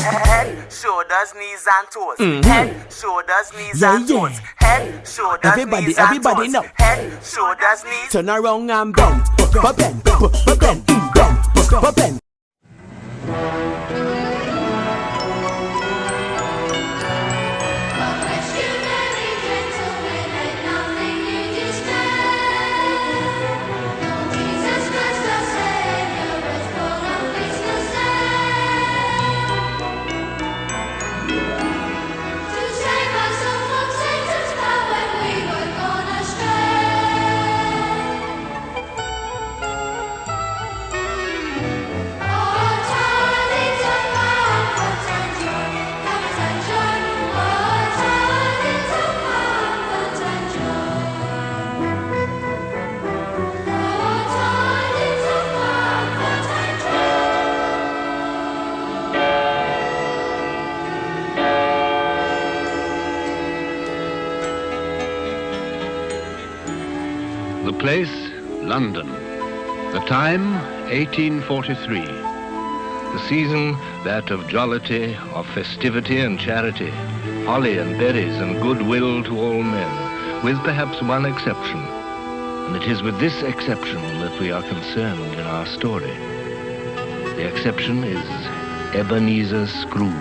Head, shoulders, knees and toes. Head, shoulders, knees and toes. Head, shoulders, knees and toes. Know. Head, shoulders, knees. Turn around and bend, bend. The place, London. The time, 1843. The season, that of jollity, of festivity and charity, holly and berries and goodwill to all men, with perhaps one exception. And it is with this exception that we are concerned in our story. The exception is Ebenezer Scrooge.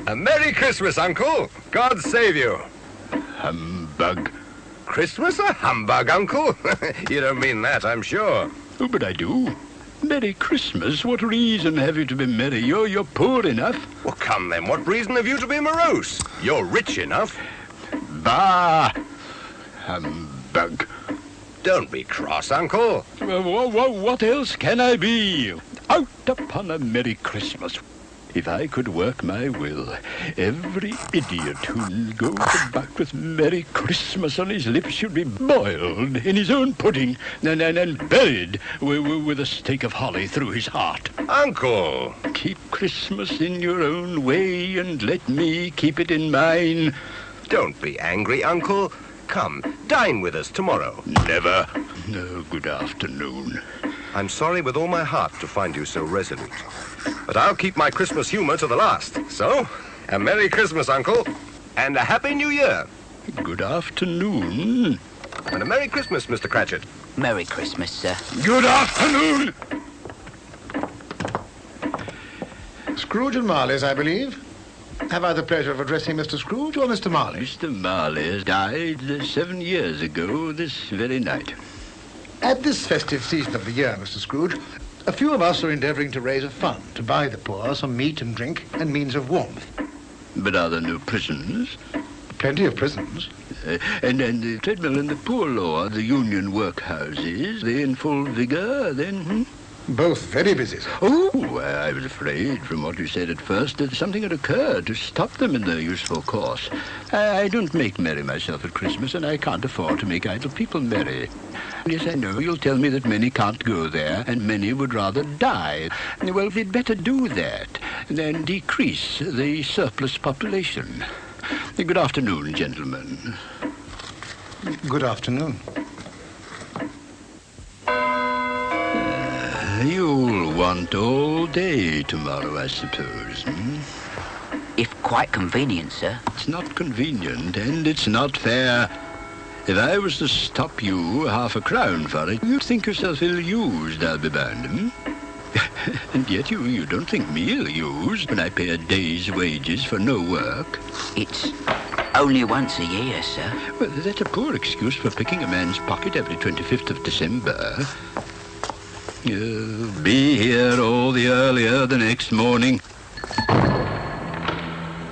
A Merry Christmas, Uncle. God save you. Humbug. Christmas a humbug, Uncle? You don't mean that, I'm sure. Oh, but I do. Merry Christmas? What reason have you to be merry? You're poor enough. Well, come then, what reason have you to be morose? You're rich enough. Bah! Humbug. Don't be cross, Uncle. What else can I be? Out upon a Merry Christmas. If I could work my will, every idiot who goes about with Merry Christmas on his lips should be boiled in his own pudding and buried with a stake of holly through his heart. Uncle! Keep Christmas in your own way and let me keep it in mine. Don't be angry, Uncle. Come, dine with us tomorrow. Never. No, good afternoon. I'm sorry with all my heart to find you so resolute. But I'll keep my Christmas humor to the last. So, a Merry Christmas, Uncle, and a Happy New Year. Good afternoon. And a Merry Christmas, Mr. Cratchit. Merry Christmas, sir. Good afternoon. Scrooge and Marley's, I believe. Have I the pleasure of addressing Mr. Scrooge or Mr. Marley? Mr. Marley died 7 years ago this very night. At this festive season of the year, Mr. Scrooge, a few of us are endeavouring to raise a fund to buy the poor some meat and drink and means of warmth. But are there no prisons? Plenty of prisons. And the treadmill and the poor law, the union workhouses, they in full vigour then? Both very busy, sir. Oh, I was afraid from what you said at first that something had occurred to stop them in their useful course. I don't make merry myself at Christmas, and I can't afford to make idle people merry. Yes, I know you'll tell me that many can't go there, and many would rather die. Well, we'd better do that, than decrease the surplus population. Good afternoon, gentlemen. Good afternoon. You'll want all day tomorrow, I suppose, If quite convenient, sir. It's not convenient, and it's not fair. If I was to stop you half a crown for it, you'd think yourself ill-used, I'll be bound, And yet you don't think me ill-used when I pay a day's wages for no work. It's only once a year, sir. Well, that's a poor excuse for picking a man's pocket every 25th of December. You'll be here all the earlier the next morning.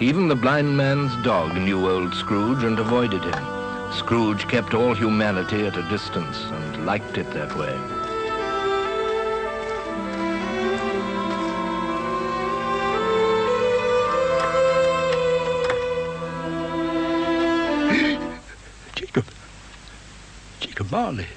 Even the blind man's dog knew old Scrooge and avoided him. Scrooge kept all humanity at a distance and liked it that way. Jacob Marley.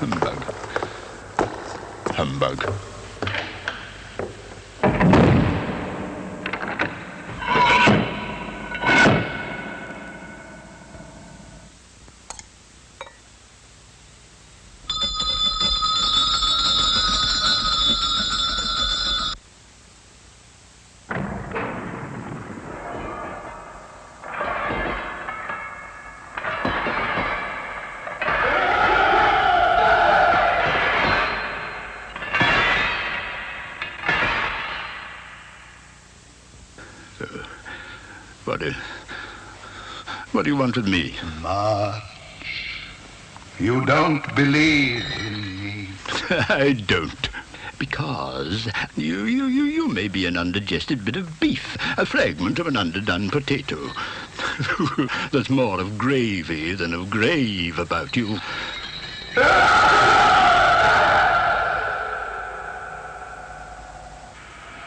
Humbug. Humbug. What do you want with me? March, you don't believe in me. I don't. Because you may be an undigested bit of beef, a fragment of an underdone potato. There's more of gravy than of grave about you.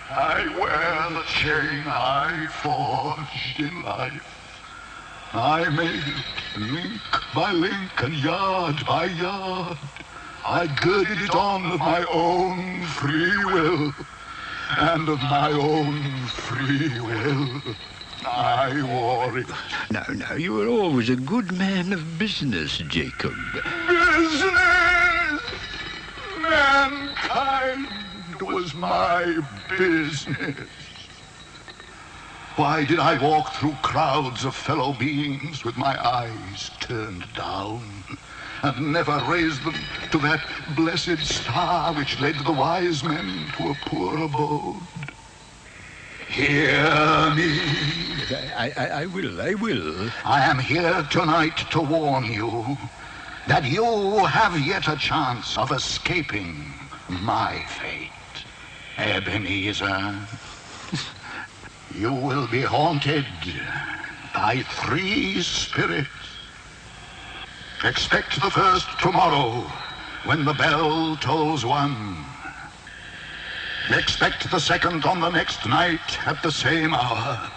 I wear the chain I forged in life. I made it link by link and yard by yard. I girded it on of my own free will, and of my own free will I wore it. Now, you were always a good man of business, Jacob. Business! Mankind was my business. Why did I walk through crowds of fellow beings with my eyes turned down, and never raise them to that blessed star which led the wise men to a poor abode? Hear me. I will. I am here tonight to warn you that you have yet a chance of escaping my fate. Ebenezer, you will be haunted by 3 spirits. Expect the first tomorrow when the bell tolls 1. Expect the second on the next night at the same hour.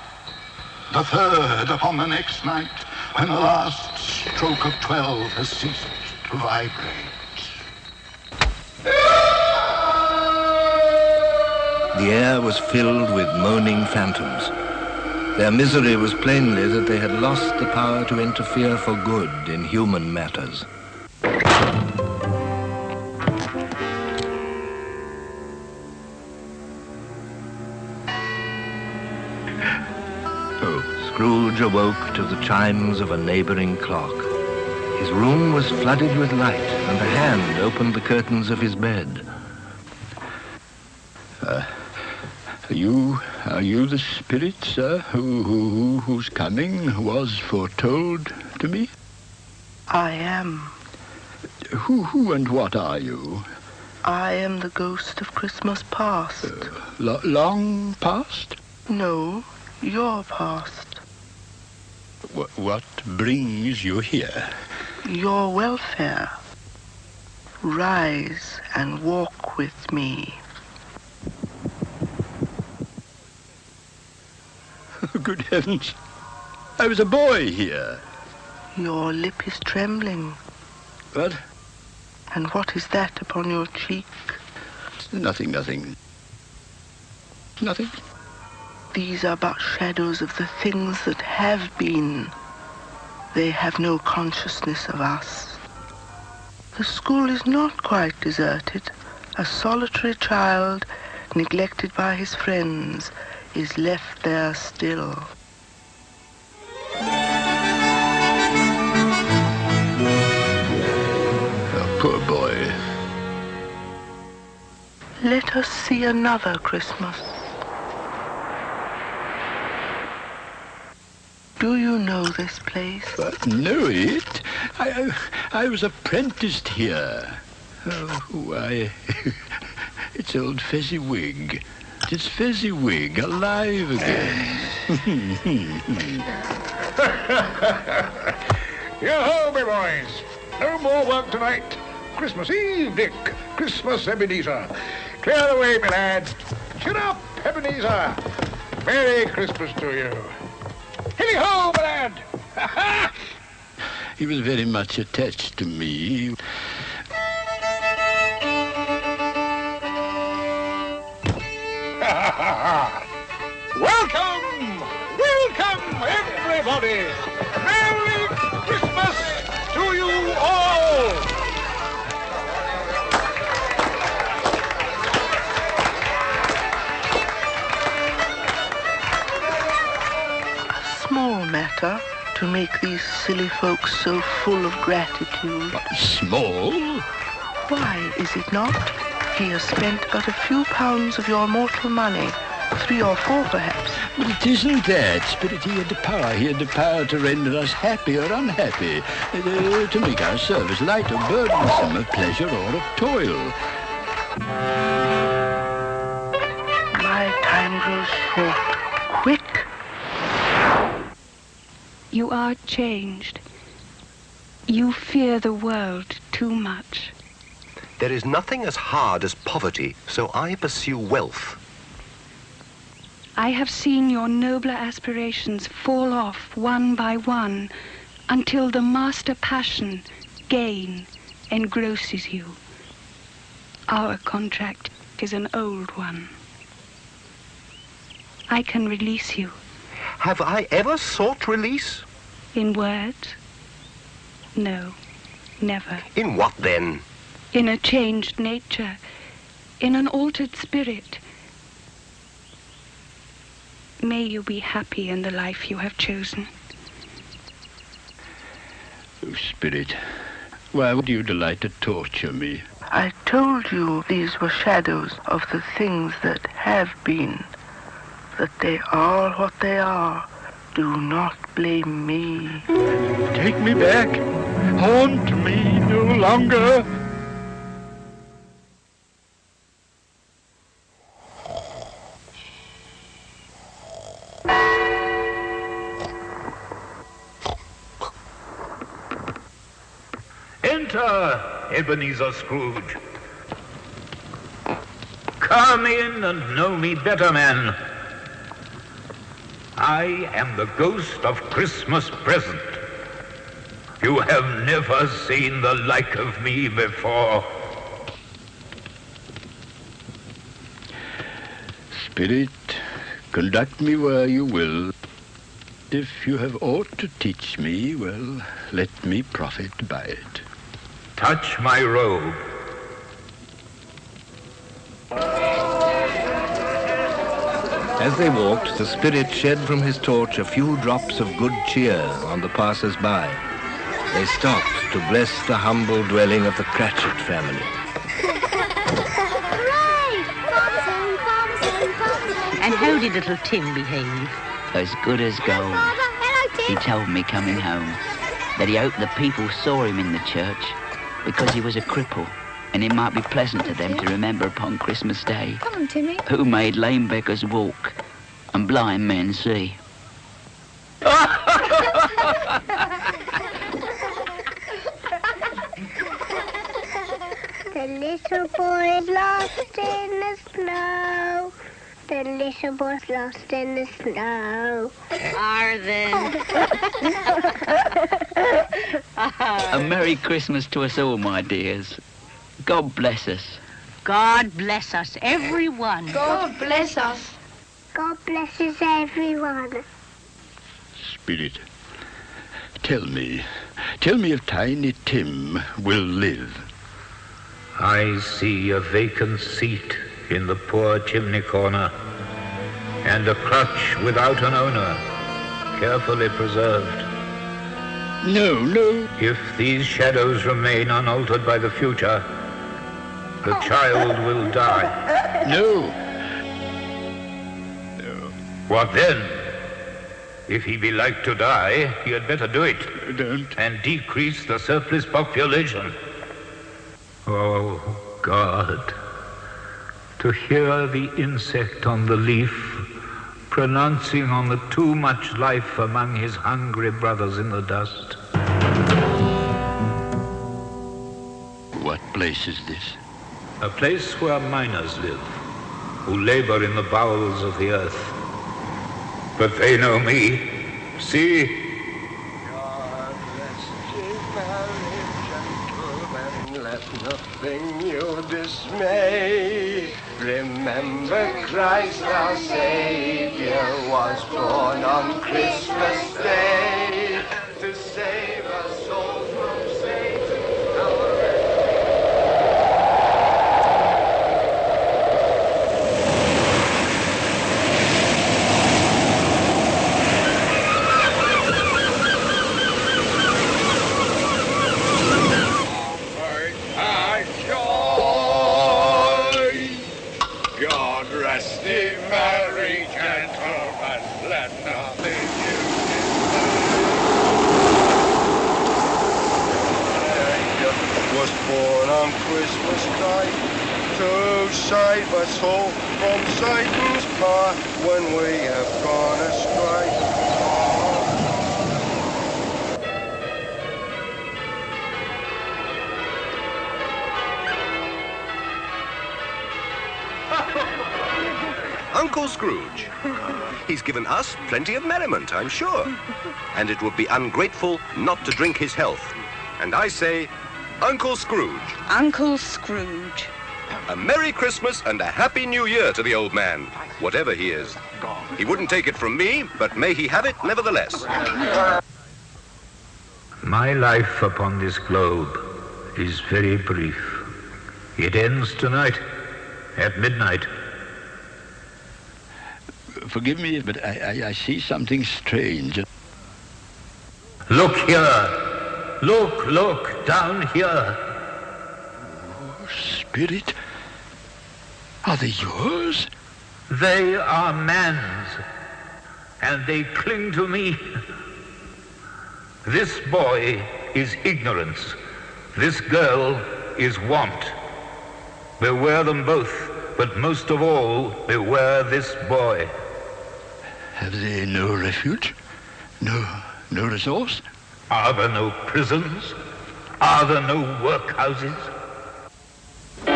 The third upon the next night when the last stroke of 12 has ceased to vibrate. The air was filled with moaning phantoms. Their misery was plainly that they had lost the power to interfere for good in human matters. Scrooge awoke to the chimes of a neighboring clock. His room was flooded with light, and a hand opened the curtains of his bed. Are you the spirit, sir, whose coming was foretold to me? I am. Who and what are you? I am the ghost of Christmas past. Long past? No, your past. What brings you here? Your welfare. Rise and walk with me. Good heavens. I was a boy here. Your lip is trembling. What? And what is that upon your cheek? Nothing. Nothing. These are but shadows of the things that have been. They have no consciousness of us. The school is not quite deserted. A solitary child, neglected by his friends, is left there still. A poor boy. Let us see another Christmas. Do you know this place? Know it? I was apprenticed here. Oh, why, it's old Fezziwig. It's Fezziwig, alive again. Yo-ho, me boys. No more work tonight. Christmas Eve, Dick. Christmas, Ebenezer. Clear the way, me lad. Chin up, Ebenezer. Merry Christmas to you. Hilly-ho, my lad. He was very much attached to me. Welcome! Welcome, everybody! Merry Christmas to you all! A small matter to make these silly folks so full of gratitude. Small? Why is it not? He has spent but a few pounds of your mortal money. 3 or 4, perhaps. But it isn't that, Spirit. He had the power. He had the power to render us happy or unhappy, to make our service light or burdensome, of pleasure or of toil. My time grows short. Quick. You are changed. You fear the world too much. There is nothing as hard as poverty, so I pursue wealth. I have seen your nobler aspirations fall off one by one until the master passion, gain, engrosses you. Our contract is an old one. I can release you. Have I ever sought release? In words? No, never. In what then? In a changed nature, in an altered spirit. May you be happy in the life you have chosen. Oh, Spirit, why would you delight to torture me? I told you these were shadows of the things that have been, that they are what they are. Do not blame me. Take me back. Haunt me no longer. Enter, Ebenezer Scrooge. Come in and know me better, man. I am the ghost of Christmas present. You have never seen the like of me before. Spirit, conduct me where you will. If you have aught to teach me, well, let me profit by it. Touch my robe. As they walked, the Spirit shed from his torch a few drops of good cheer on the passers-by. They stopped to bless the humble dwelling of the Cratchit family. And how did little Tim behave? As good as gold. He told me coming home that he hoped the people saw him in the church because he was a cripple, and it might be pleasant to them to remember upon Christmas Day Come on, Timmy. who made lame beggars walk and blind men see. The little boy is lost in the snow. The little boy's lost in the snow. Are they? A Merry Christmas to us all, my dears. God bless us. God bless us, everyone. God bless us. God blesses everyone. Spirit, tell me if Tiny Tim will live. I see a vacant seat in the poor chimney corner, and a crutch without an owner, carefully preserved. No. If these shadows remain unaltered by the future, the child will die. No. What then? If he be like to die, he had better do it. Don't. And decrease the surplus population. Oh, God. To hear the insect on the leaf pronouncing on the too much life among his hungry brothers in the dust. What place is this? A place where miners live, who labor in the bowels of the earth. But they know me. See? God bless Nothing you dismay. Remember Christ our Savior was born on Christmas Day to save us all from Satan. God rest thee, merry gentlemen, let nothing was born on Christmas night to save us all from Satan's power when we have gone astray. Uncle Scrooge. He's given us plenty of merriment, I'm sure. And it would be ungrateful not to drink his health. And I say, Uncle Scrooge. Uncle Scrooge. A Merry Christmas and a Happy New Year to the old man, whatever he is. He wouldn't take it from me, but may he have it nevertheless. My life upon this globe is very brief. It ends tonight at midnight. Forgive me, but I see something strange. Look here. Look, down here. Oh, Spirit, are they yours? They are man's, and they cling to me. This boy is ignorance. This girl is want. Beware them both, but most of all, beware this boy. Have they no refuge? No resource? Are there no prisons? Are there no workhouses? I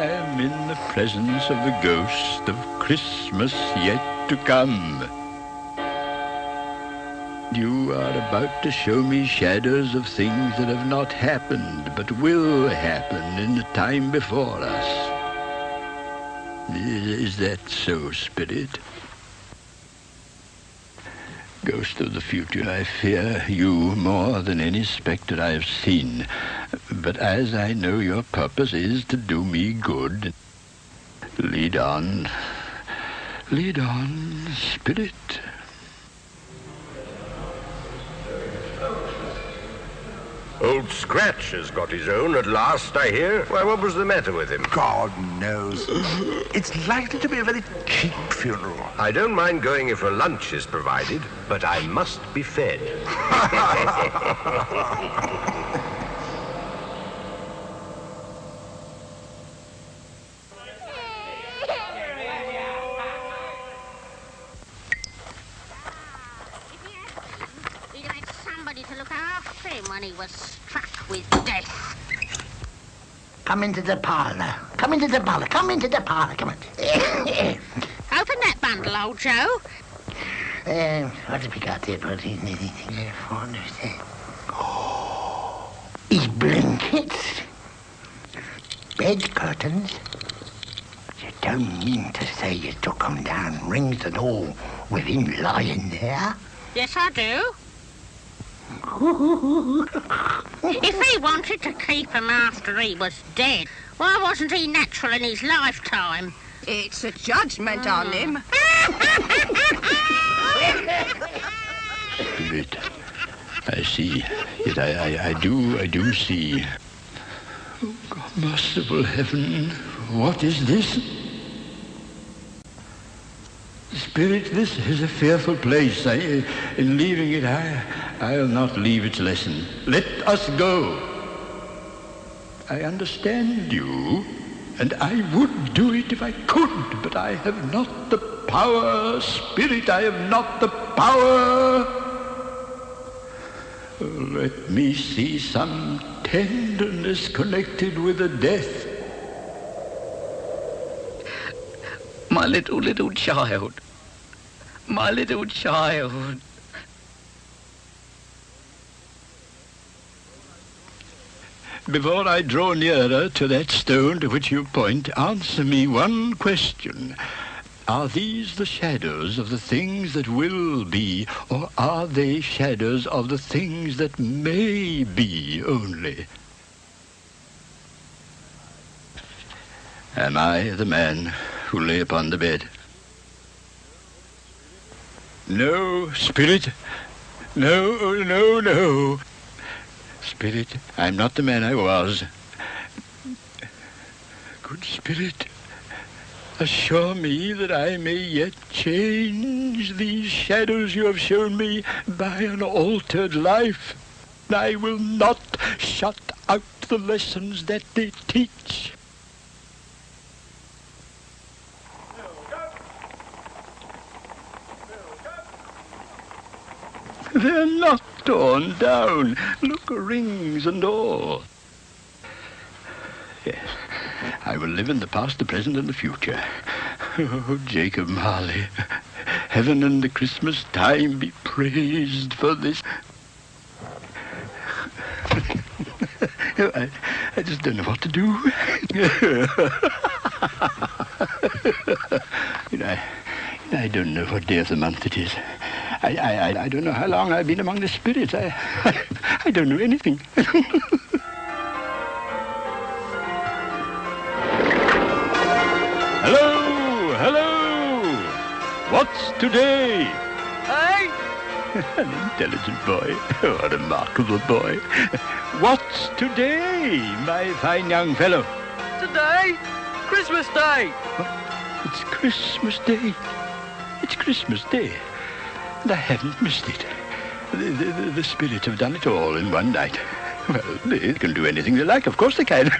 am in the presence of the ghost of Christmas yet to come. You are about to show me shadows of things that have not happened, but will happen in the time before us. Is that so, Spirit? Ghost of the future, I fear you more than any spectre I have seen. But as I know your purpose is to do me good, lead on, Spirit. Old Scratch has got his own at last, I hear. Why, what was the matter with him? God knows. It's likely to be a very cheap funeral. I don't mind going if a lunch is provided, but I must be fed. To look after him when he was struck with death. Come into the parlour. Come into the parlour. Come into the parlour. Come on. Open that bundle, old Joe. What have we got here? His blankets. Bed curtains. You don't mean to say you took them down, rings and all, with him lying there? Yes, I do. If he wanted to keep him after he was dead, why wasn't he natural in his lifetime? It's a judgment on him. Spirit, I see. Yet I do see. Oh, God, merciful heaven, what is this? Spirit, this is a fearful place. In leaving it, I'll not leave its lesson. Let us go. I understand you, and I would do it if I could, but I have not the power. Spirit, I have not the power. Let me see some tenderness connected with the death. My My little child. My little child. Before I draw nearer to that stone to which you point, answer me one question. Are these the shadows of the things that will be, or are they shadows of the things that may be only? Am I the man who lay upon the bed? No, Spirit. No, no, no. Spirit, I'm not the man I was. Good Spirit, assure me that I may yet change these shadows you have shown me by an altered life. I will not shut out the lessons that they teach. They're not torn down. Look, rings and all. Yes, I will live in the past, the present, and the future. Oh, Jacob Marley, heaven and the Christmas time be praised for this. I just don't know what to do. I don't know what day of the month it is. I don't know how long I've been among the spirits. I don't know anything. Hello, hello. What's today? Hey? An intelligent boy. Oh, a remarkable boy. What's today, my fine young fellow? Today? Christmas Day. It's Christmas Day. It's Christmas Day. And I haven't missed it. The spirits have done it all in one night. Well, they can do anything they like. Of course they can.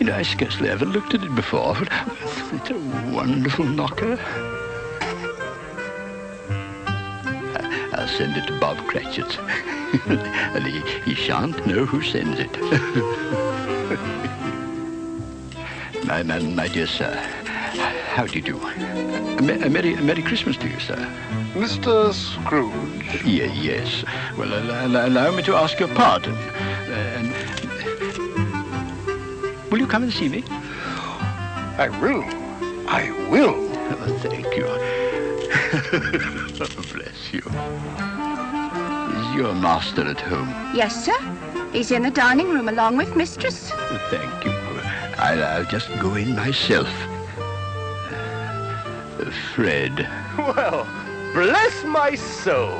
I scarcely ever looked at it before, but it's a wonderful knocker. I'll send it to Bob Cratchit. And he shan't know who sends it. my dear sir, how do you do? A Merry Christmas to you, sir. Mr. Scrooge? Yes. Well, allow me to ask your pardon. Will you come and see me? I will. I will. Oh, thank you. Oh, bless you. Is your master at home? Yes, sir. He's in the dining room along with Mistress. Oh, thank you. I'll just go in myself. Fred. Well, bless my soul.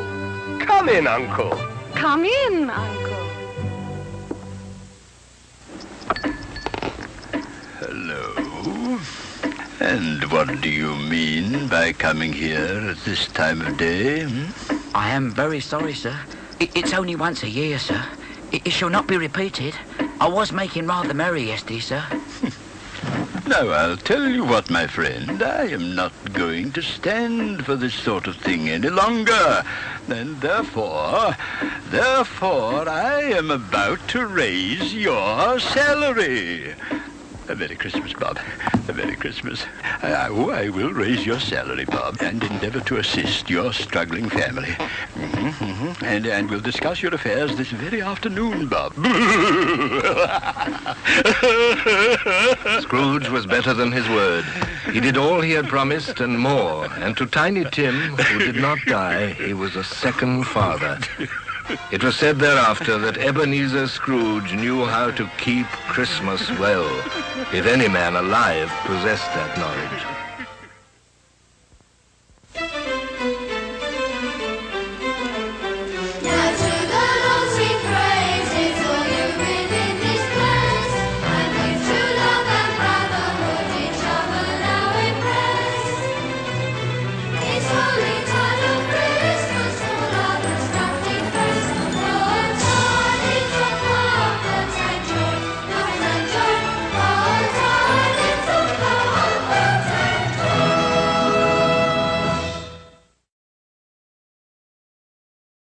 Come in, Uncle. Come in, Uncle. Hello. And what do you mean by coming here at this time of day? I am very sorry, sir. It's only once a year, sir. It shall not be repeated. I was making rather merry yesterday, sir. Now, I'll tell you what, my friend. I am not going to stand for this sort of thing any longer. And therefore, I am about to raise your salary. A Merry Christmas, Bob. A Merry Christmas. I will raise your salary, Bob, and endeavor to assist your struggling family. And we'll discuss your affairs this very afternoon, Bob. Scrooge was better than his word. He did all he had promised and more. And to Tiny Tim, who did not die, he was a second father. It was said thereafter that Ebenezer Scrooge knew how to keep Christmas well, if any man alive possessed that knowledge.